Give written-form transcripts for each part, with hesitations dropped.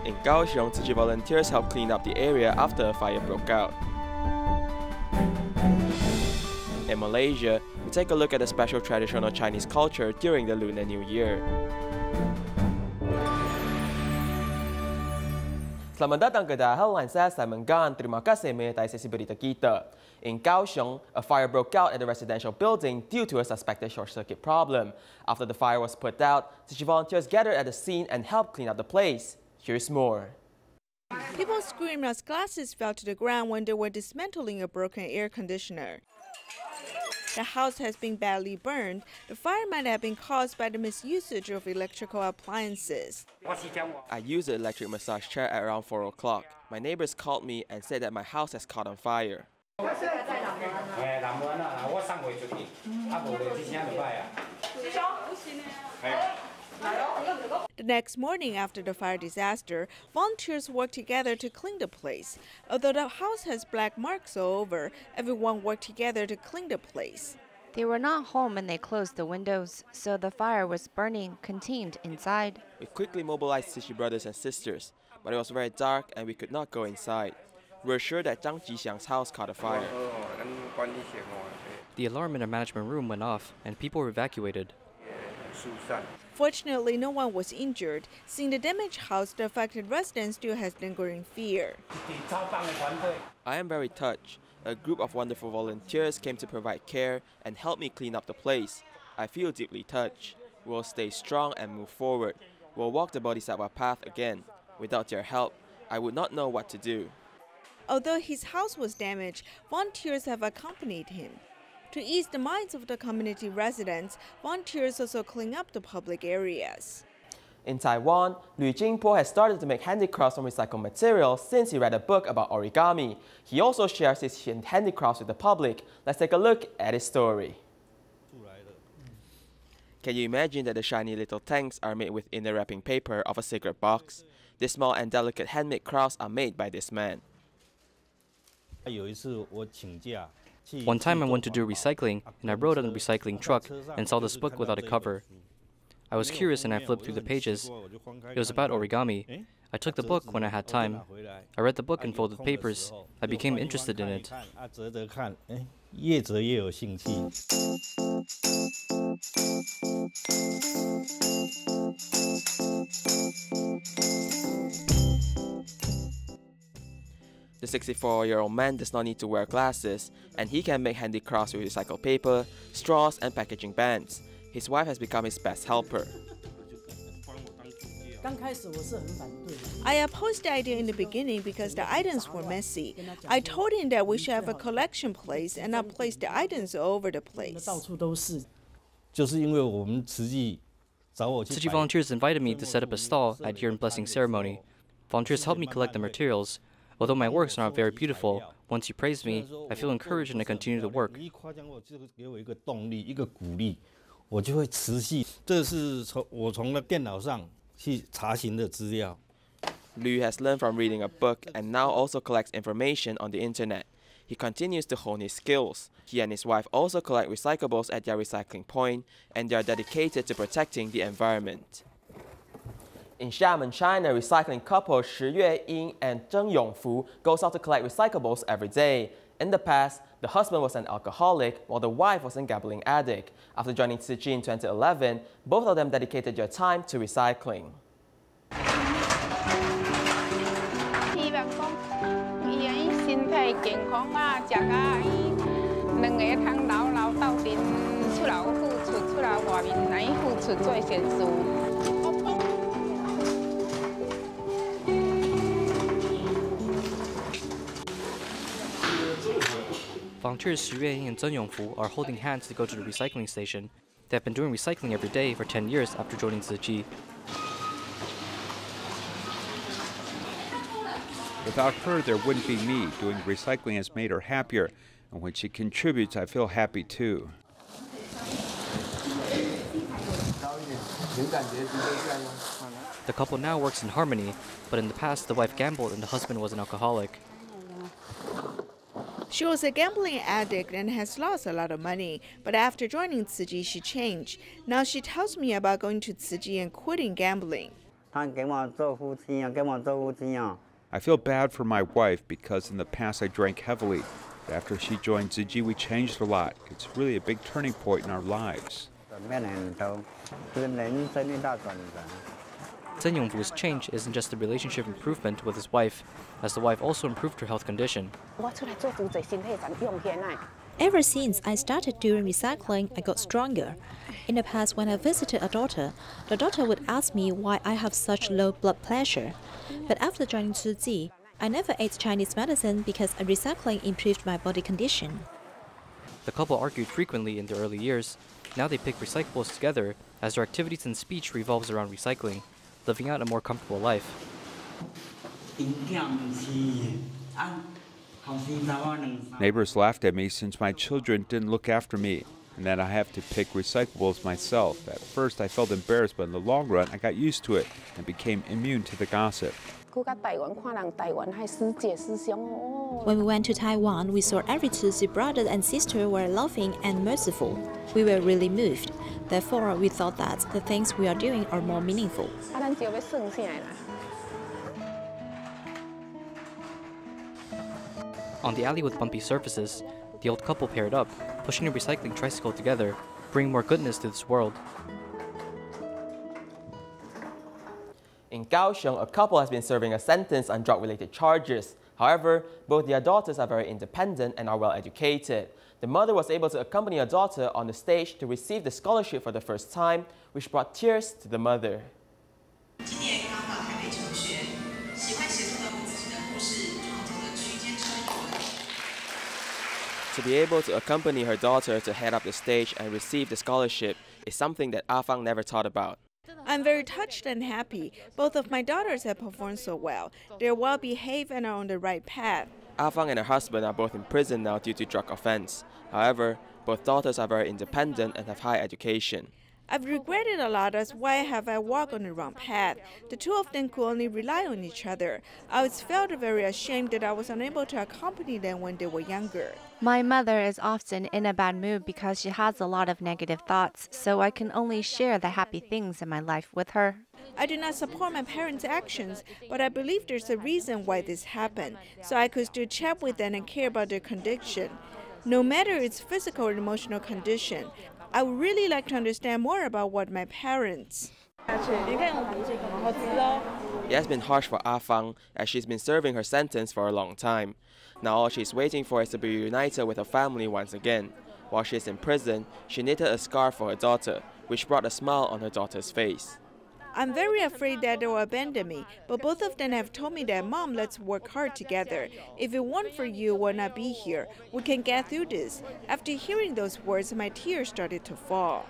In Kaohsiung, Tzu Chi volunteers helped clean up the area after a fire broke out. In Malaysia, we take a look at the special traditional Chinese culture during the Lunar New Year. Selamat datang ke Dahlan, saya Simon Gan. Terima kasih menyertai sesi berita kita. In Kaohsiung, a fire broke out at a residential building due to a suspected short-circuit problem. After the fire was put out, Tzu Chi volunteers gathered at the scene and helped clean up the place. Here's more. People screamed as glasses fell to the ground when they were dismantling a broken air conditioner. The house has been badly burned. The fire might have been caused by the misusage of electrical appliances. I used the electric massage chair at around 4 o'clock. My neighbors called me and said that my house has caught on fire. The next morning after the fire disaster, volunteers worked together to clean the place. Although the house has black marks all over, everyone worked together to clean the place. They were not home and they closed the windows, so the fire was burning contained inside. We quickly mobilized Tzu Chi brothers and sisters, but it was very dark and we could not go inside. We were sure that Zhang Jixiang's house caught a fire. The alarm in our management room went off and people were evacuated. Fortunately, no one was injured. Seeing the damaged house, the affected residents still has lingering fear. I am very touched. A group of wonderful volunteers came to provide care and help me clean up the place. I feel deeply touched. We'll stay strong and move forward. We'll walk the Bodhisattva path again. Without their help, I would not know what to do. Although his house was damaged, volunteers have accompanied him. To ease the minds of the community residents, volunteers also clean up the public areas. In Taiwan, Lu Jingpo has started to make handicrafts from recycled materials since he read a book about origami. He also shares his handicrafts with the public. Let's take a look at his story. Can you imagine that the shiny little tanks are made with inner wrapping paper of a cigarette box? These small and delicate handmade crafts are made by this man. One time I went to do recycling and I rode on a recycling truck and saw this book without a cover. I was curious and I flipped through the pages. It was about origami. I took the book when I had time. I read the book and folded papers. I became interested in it. The 64-year-old man does not need to wear glasses, and he can make handicrafts with recycled paper, straws, and packaging bands. His wife has become his best helper. I opposed the idea in the beginning because the items were messy. I told him that we should have a collection place and not place the items all over the place. Tzu Chi volunteers invited me to set up a stall at Year and Blessing ceremony. Volunteers helped me collect the materials. Although my works are not very beautiful, once you praise me, I feel encouraged and I continue to work. Liu has learned from reading a book and now also collects information on the internet. He continues to hone his skills. He and his wife also collect recyclables at their recycling point, and they are dedicated to protecting the environment. In Xiamen, China, recycling couple Shi Yueying and Zheng Yongfu goes out to collect recyclables every day. In the past, the husband was an alcoholic while the wife was a gambling addict. After joining Tzu Chi in 2011, both of them dedicated their time to recycling. Volunteers Xu Yueying and Zheng Yongfu are holding hands to go to the recycling station. They have been doing recycling every day for 10 years after joining Tzu Chi. Without her, there wouldn't be me. Doing recycling has made her happier, and when she contributes, I feel happy too. The couple now works in harmony, but in the past the wife gambled and the husband was an alcoholic. She was a gambling addict and has lost a lot of money, but after joining Tzu Chi, she changed. Now she tells me about going to Tzu Chi and quitting gambling. I feel bad for my wife because in the past I drank heavily. But after she joined Tzu Chi, we changed a lot. It's really a big turning point in our lives. Zhen Yongfu's change isn't just a relationship improvement with his wife, as the wife also improved her health condition. Ever since I started doing recycling, I got stronger. In the past, when I visited a doctor, the doctor would ask me why I have such low blood pressure. But after joining Tzu Chi, I never ate Chinese medicine because recycling improved my body condition. The couple argued frequently in their early years. Now they pick recyclables together as their activities and speech revolves around recycling, living out a more comfortable life. Neighbors laughed at me since my children didn't look after me, and that I have to pick recyclables myself. At first I felt embarrassed, but in the long run I got used to it and became immune to the gossip. When we went to Taiwan, we saw every Tzu Chi brother and sister were loving and merciful. We were really moved. Therefore, we thought that the things we are doing are more meaningful. On the alley with bumpy surfaces, the old couple paired up, pushing a recycling tricycle together, bringing more goodness to this world. In Kaohsiung, a couple has been serving a sentence on drug-related charges. However, both their daughters are very independent and are well educated. The mother was able to accompany her daughter on the stage to receive the scholarship for the first time, which brought tears to the mother. To be able to accompany her daughter to head up the stage and receive the scholarship is something that Fang never thought about. I'm very touched and happy. Both of my daughters have performed so well. They're well behaved and are on the right path. Fang and her husband are both in prison now due to drug offense. However, both daughters are very independent and have high education. I've regretted a lot as why have I walked on the wrong path. The two of them could only rely on each other. I always felt very ashamed that I was unable to accompany them when they were younger. My mother is often in a bad mood because she has a lot of negative thoughts, so I can only share the happy things in my life with her. I do not support my parents' actions, but I believe there's a reason why this happened, so I could still chat with them and care about their condition. No matter its physical or emotional condition, I would really like to understand more about what my parents. It has been harsh for Fang as she's been serving her sentence for a long time. Now all she's waiting for is to be reunited with her family once again. While she's in prison, she knitted a scarf for her daughter, which brought a smile on her daughter's face. I'm very afraid that they will abandon me, but both of them have told me that, Mom, let's work hard together. If it weren't for you, we'll not be here. We can get through this. After hearing those words, my tears started to fall.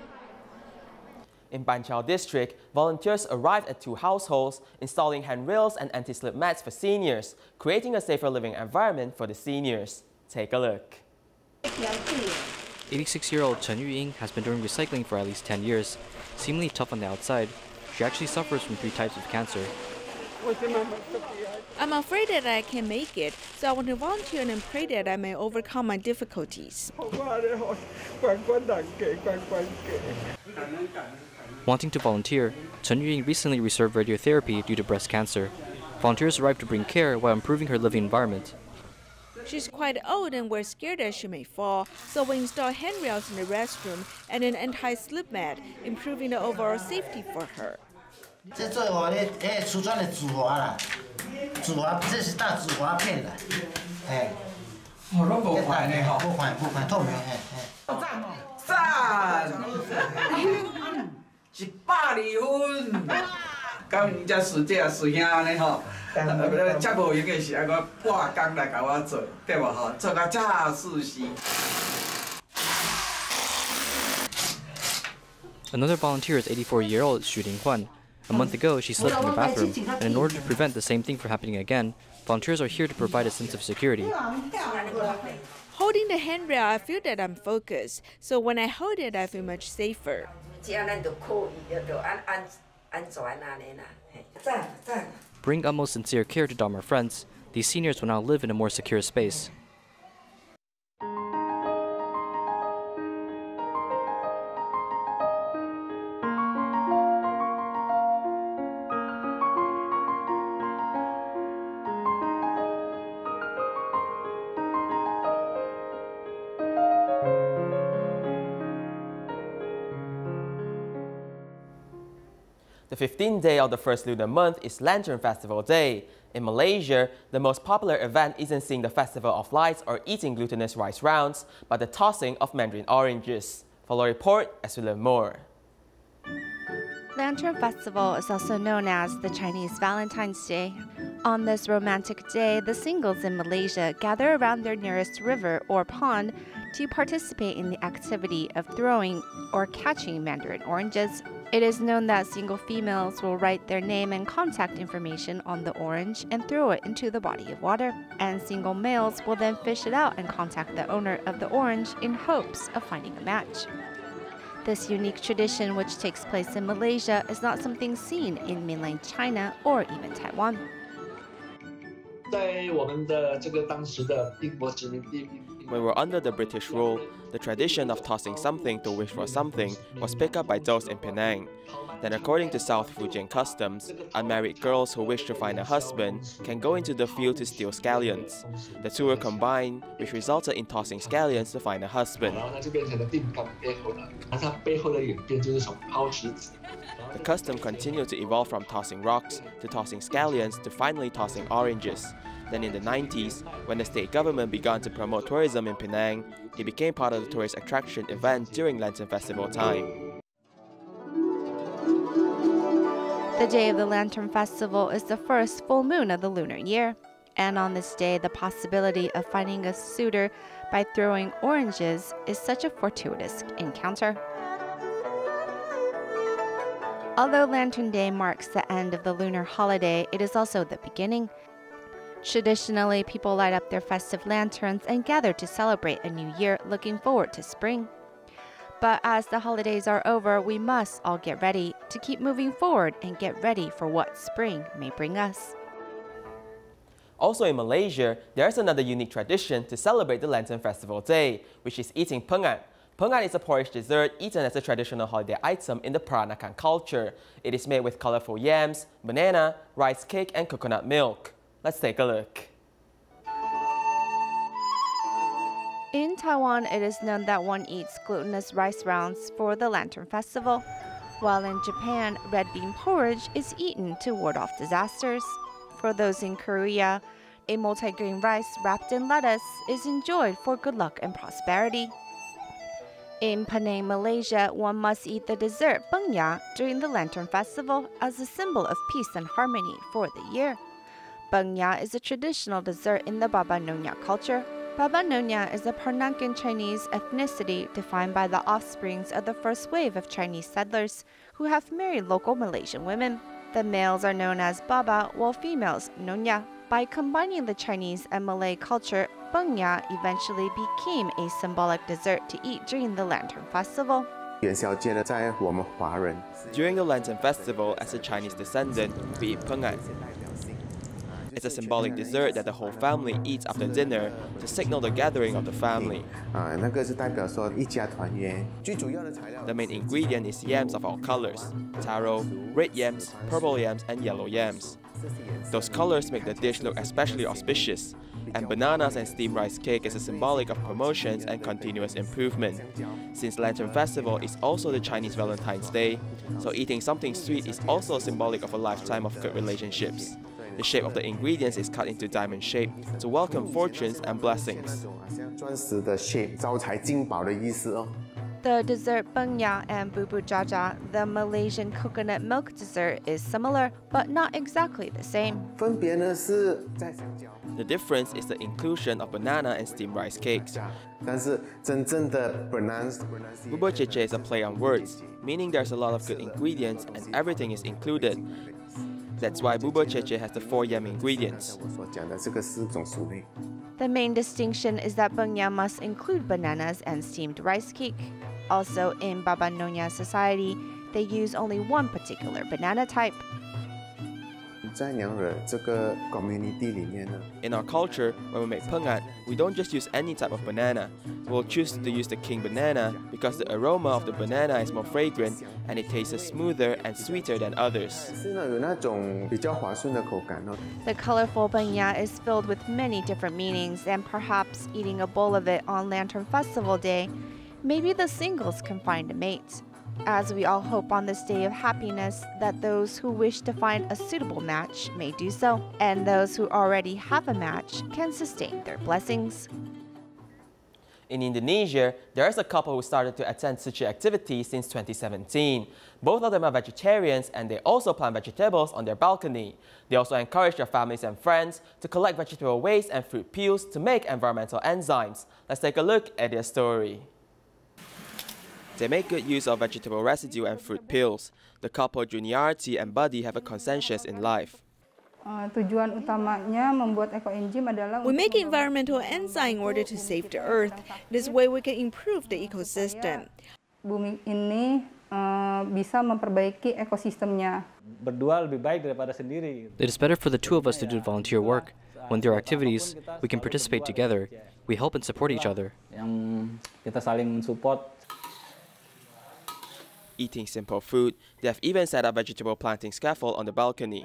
In Banqiao district, volunteers arrived at 2 households, installing handrails and anti-slip mats for seniors, creating a safer living environment for the seniors. Take a look. 86-year-old Chen Yuying has been doing recycling for at least 10 years. Seemingly tough on the outside, she actually suffers from 3 types of cancer. I'm afraid that I can't make it, so I want to volunteer and pray that I may overcome my difficulties. Wanting to volunteer, Chen Yuying recently received radiotherapy due to breast cancer. Volunteers arrived to bring care while improving her living environment. She's quite old and we're scared that she may fall, so we install handrails in the restroom and an anti-slip mat, improving the overall safety for her. Another volunteer is 84-year-old Xu Linghuan. A month ago, she slept in the bathroom, and in order to prevent the same thing from happening again, volunteers are here to provide a sense of security. Holding the handrail, I feel that I'm focused, so when I hold it, I feel much safer. Bring utmost sincere care to Dharma friends, these seniors will now live in a more secure space. The 15th day of the first lunar month is Lantern Festival Day. In Malaysia, the most popular event isn't seeing the Festival of Lights or eating glutinous rice rounds, but the tossing of mandarin oranges. Follow a report as we learn more. Lantern Festival is also known as the Chinese Valentine's Day. On this romantic day, the singles in Malaysia gather around their nearest river or pond to participate in the activity of throwing or catching mandarin oranges. It is known that single females will write their name and contact information on the orange and throw it into the body of water, and single males will then fish it out and contact the owner of the orange in hopes of finding a match. This unique tradition, which takes place in Malaysia, is not something seen in mainland China or even Taiwan. When we were under the British rule, the tradition of tossing something to wish for something was picked up by those in Penang. Then, according to South Fujian customs, unmarried girls who wish to find a husband can go into the field to steal scallions. The two were combined, which resulted in tossing scallions to find a husband. The custom continued to evolve from tossing rocks to tossing scallions to finally tossing oranges. Then in the 90s, when the state government began to promote tourism in Penang, it became part of the tourist attraction event during Lantern Festival time. The day of the Lantern Festival is the first full moon of the lunar year, and on this day, the possibility of finding a suitor by throwing oranges is such a fortuitous encounter. Although Lantern Day marks the end of the lunar holiday, it is also the beginning. Traditionally, people light up their festive lanterns and gather to celebrate a new year, looking forward to spring. But as the holidays are over, we must all get ready to keep moving forward and get ready for what spring may bring us. Also in Malaysia, there's another unique tradition to celebrate the Lantern Festival Day, which is eating pengat. Pengat is a porridge dessert eaten as a traditional holiday item in the Peranakan culture. It is made with colorful yams, banana, rice cake, and coconut milk. Let's take a look. In Taiwan, it is known that one eats glutinous rice rounds for the Lantern Festival, while in Japan, red bean porridge is eaten to ward off disasters. For those in Korea, a multigrain rice wrapped in lettuce is enjoyed for good luck and prosperity. In Penang, Malaysia, one must eat the dessert bengya during the Lantern Festival as a symbol of peace and harmony for the year. Bengya is a traditional dessert in the Baba Nyonya culture. Baba Nyonya is a Peranakan Chinese ethnicity defined by the offsprings of the first wave of Chinese settlers who have married local Malaysian women. The males are known as Baba, while females Nyonya. By combining the Chinese and Malay culture, bengya eventually became a symbolic dessert to eat during the Lantern Festival. During the Lantern Festival, as a Chinese descendant, we eat pengat. It's a symbolic dessert that the whole family eats after dinner to signal the gathering of the family. The main ingredient is yams of all colors: taro, red yams, purple yams, and yellow yams. Those colors make the dish look especially auspicious, and bananas and steamed rice cake is a symbolic of promotions and continuous improvement. Since Lantern Festival is also the Chinese Valentine's Day, so eating something sweet is also symbolic of a lifetime of good relationships. The shape of the ingredients is cut into diamond shape to welcome fortunes and blessings. The dessert bengya and bubur jaja, the Malaysian coconut milk dessert, is similar, but not exactly the same. The difference is the inclusion of banana and steamed rice cakes. Bubur cheche is a play on words, meaning there's a lot of good ingredients and everything is included. That's why bubur cheche has the 4 yam ingredients. The main distinction is that bengya must include bananas and steamed rice cake. Also, in Baba Nyonya society, they use only one particular banana type. In our culture, when we make pengat, we don't just use any type of banana. We'll choose to use the king banana because the aroma of the banana is more fragrant and it tastes smoother and sweeter than others. The colorful bengya is filled with many different meanings, and perhaps eating a bowl of it on Lantern Festival Day, maybe the singles can find a mate. as we all hope on this day of happiness that those who wish to find a suitable match may do so, and those who already have a match can sustain their blessings. In Indonesia, there is a couple who started to attend Tzu Chi activities since 2017. Both of them are vegetarians and they also plant vegetables on their balcony. They also encourage their families and friends to collect vegetable waste and fruit peels to make environmental enzymes. Let's take a look at their story. They make good use of vegetable residue and fruit peels. The couple Juniarti and Buddy have a consensus in life. We make environmental enzyme in order to save the earth. This way we can improve the ecosystem. Bumi ini bisa memperbaiki ekosistemnya. Berdua lebih baik daripada sendiri. It is better for the two of us to do volunteer work. When there are activities, we can participate together. We help and support each other. Yang kita saling support. Eating simple food, they have even set up vegetable planting scaffold on the balcony.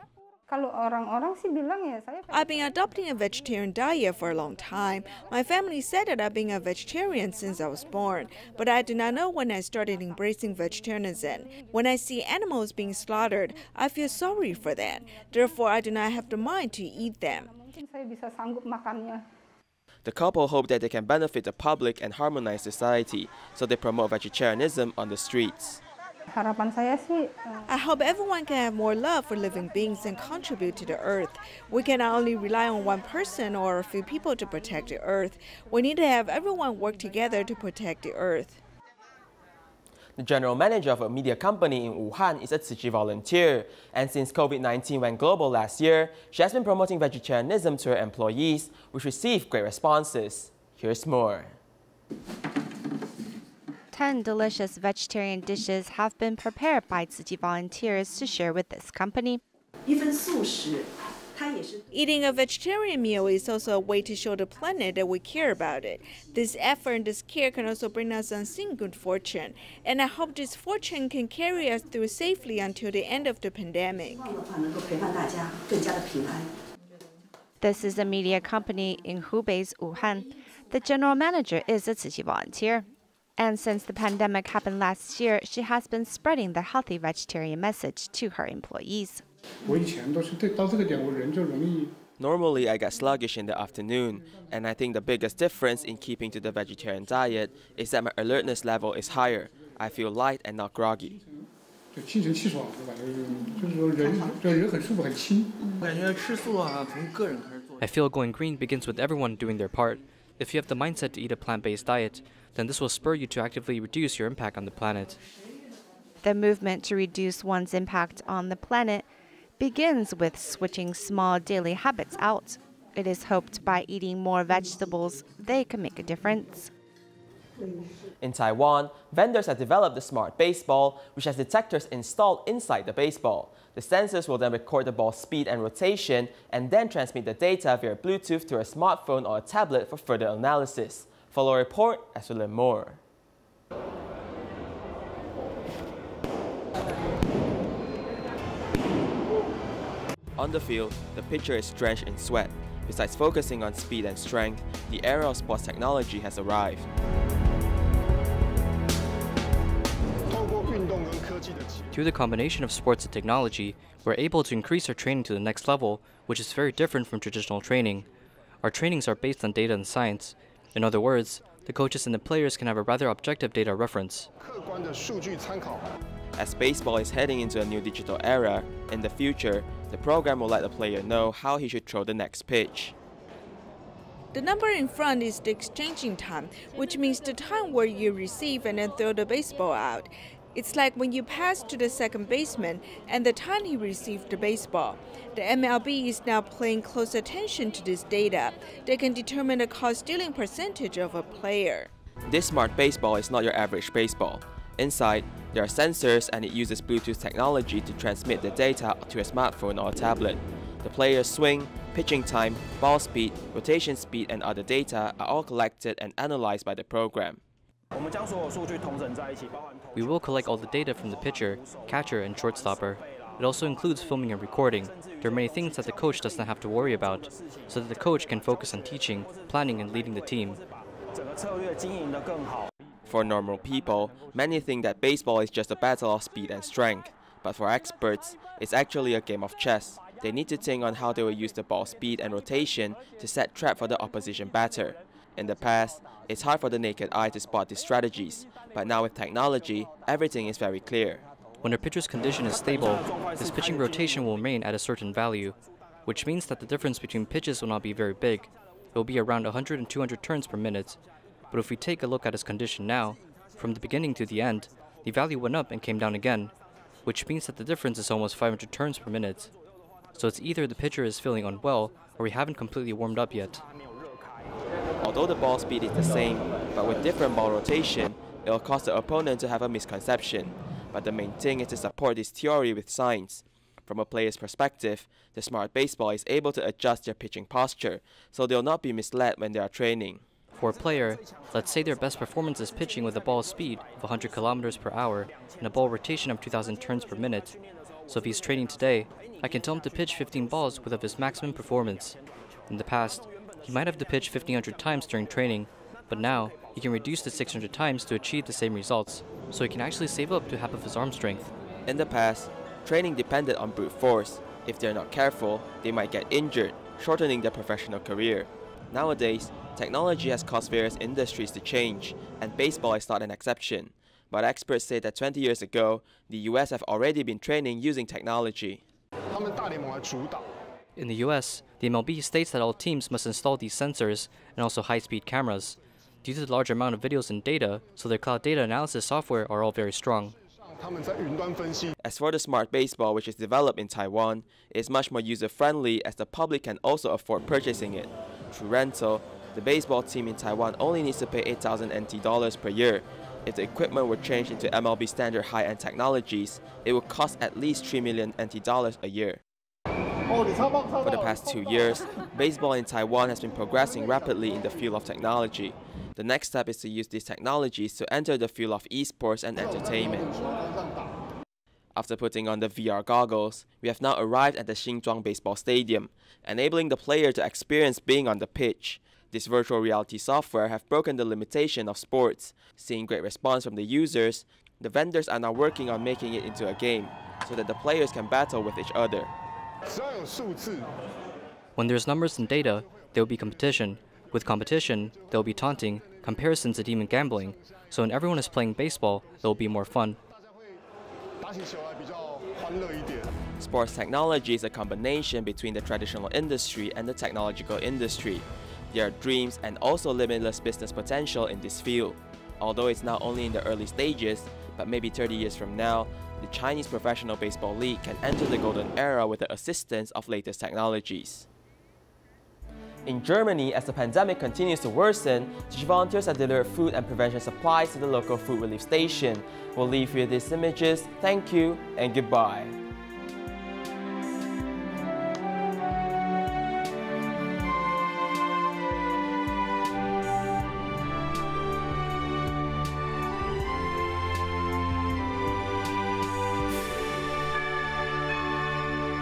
I've been adopting a vegetarian diet for a long time. My family said that I've been a vegetarian since I was born, but I did not know when I started embracing vegetarianism. When I see animals being slaughtered, I feel sorry for that. Therefore, I do not have the mind to eat them. The couple hope that they can benefit the public and harmonize society, so they promote vegetarianism on the streets. I hope everyone can have more love for living beings and contribute to the earth. We cannot only rely on one person or a few people to protect the earth. We need to have everyone work together to protect the earth. The general manager of a media company in Wuhan is a Tzu Chi volunteer, and since COVID-19 went global last year, she has been promoting vegetarianism to her employees, which received great responses. Here's more. 10 delicious vegetarian dishes have been prepared by Tzu Chi volunteers to share with this company. Eating a vegetarian meal is also a way to show the planet that we care about it. This effort and this care can also bring us unseen good fortune, and I hope this fortune can carry us through safely until the end of the pandemic. This is a media company in Hubei's Wuhan. The general manager is a Tzu Chi volunteer. And since the pandemic happened last year, she has been spreading the healthy vegetarian message to her employees. Normally, I get sluggish in the afternoon, and I think the biggest difference in keeping to the vegetarian diet is that my alertness level is higher. I feel light and not groggy. I feel going green begins with everyone doing their part. If you have the mindset to eat a plant-based diet, then this will spur you to actively reduce your impact on the planet. The movement to reduce one's impact on the planet begins with switching small daily habits out. It is hoped by eating more vegetables, they can make a difference. In Taiwan, vendors have developed the smart baseball, which has detectors installed inside the baseball. The sensors will then record the ball's speed and rotation and then transmit the data via Bluetooth to a smartphone or a tablet for further analysis. Follow a report as we learn more. On the field, the pitcher is drenched in sweat. Besides focusing on speed and strength, the era of sports technology has arrived. Through the combination of sports and technology, we're able to increase our training to the next level, which is very different from traditional training. Our trainings are based on data and science. In other words, the coaches and the players can have a rather objective data reference. As baseball is heading into a new digital era, in the future, the program will let the player know how he should throw the next pitch. The number in front is the exchanging time, which means the time where you receive and then throw the baseball out. It's like when you pass to the second baseman and the time he received the baseball. The MLB is now paying close attention to this data. They can determine the caught stealing percentage of a player. This smart baseball is not your average baseball. Inside, there are sensors and it uses Bluetooth technology to transmit the data to a smartphone or a tablet. The player's swing, pitching time, ball speed, rotation speed, and other data are all collected and analyzed by the program. We will collect all the data from the pitcher, catcher, and shortstopper. It also includes filming and recording. There are many things that the coach does not have to worry about, so that the coach can focus on teaching, planning, and leading the team. For normal people, many think that baseball is just a battle of speed and strength. But for experts, it's actually a game of chess. They need to think on how they will use the ball's speed and rotation to set trap for the opposition batter. In the past, it's hard for the naked eye to spot these strategies, but now with technology, everything is very clear. When a pitcher's condition is stable, his pitching rotation will remain at a certain value, which means that the difference between pitches will not be very big. It will be around 100 and 200 turns per minute. But if we take a look at his condition now, from the beginning to the end, the value went up and came down again, which means that the difference is almost 500 turns per minute. So it's either the pitcher is feeling unwell or we haven't completely warmed up yet. Although the ball speed is the same, but with different ball rotation, it will cause the opponent to have a misconception. But the main thing is to support this theory with science. From a player's perspective, the smart baseball is able to adjust their pitching posture, so they'll not be misled when they are training. For a player, let's say their best performance is pitching with a ball speed of 100 kilometers per hour and a ball rotation of 2,000 turns per minute. So if he's training today, I can tell him to pitch 15 balls with of his maximum performance. In the past, he might have to pitch 1,500 times during training, but now he can reduce to 600 times to achieve the same results, so he can actually save up to half of his arm strength. In the past, training depended on brute force. If they're not careful, they might get injured, shortening their professional career. Nowadays, technology has caused various industries to change, and baseball is not an exception. But experts say that 20 years ago, the US have already been training using technology. In the US, the MLB states that all teams must install these sensors and also high-speed cameras. Due to the large amount of videos and data, so their cloud data analysis software are all very strong. As for the smart baseball, which is developed in Taiwan, it is much more user-friendly as the public can also afford purchasing it. Through rental, the baseball team in Taiwan only needs to pay 8,000 NT dollars per year. If the equipment were changed into MLB standard high-end technologies, it would cost at least 3 million NT dollars a year. For the past 2 years, baseball in Taiwan has been progressing rapidly in the field of technology. The next step is to use these technologies to enter the field of esports and entertainment. After putting on the VR goggles, we have now arrived at the Xinzhuang Baseball Stadium, enabling the player to experience being on the pitch. This virtual reality software have broken the limitation of sports. Seeing great response from the users, the vendors are now working on making it into a game, so that the players can battle with each other. When there's numbers and data, there will be competition. With competition, there will be taunting, comparisons and even gambling. So when everyone is playing baseball, it will be more fun. Sports technology is a combination between the traditional industry and the technological industry. There are dreams and also limitless business potential in this field. Although it's now only in the early stages, but maybe 30 years from now, the Chinese Professional Baseball League can enter the golden era with the assistance of latest technologies. In Germany, as the pandemic continues to worsen, Tzu Chi volunteers have delivered food and prevention supplies to the local food relief station. We'll leave you with these images. Thank you and goodbye.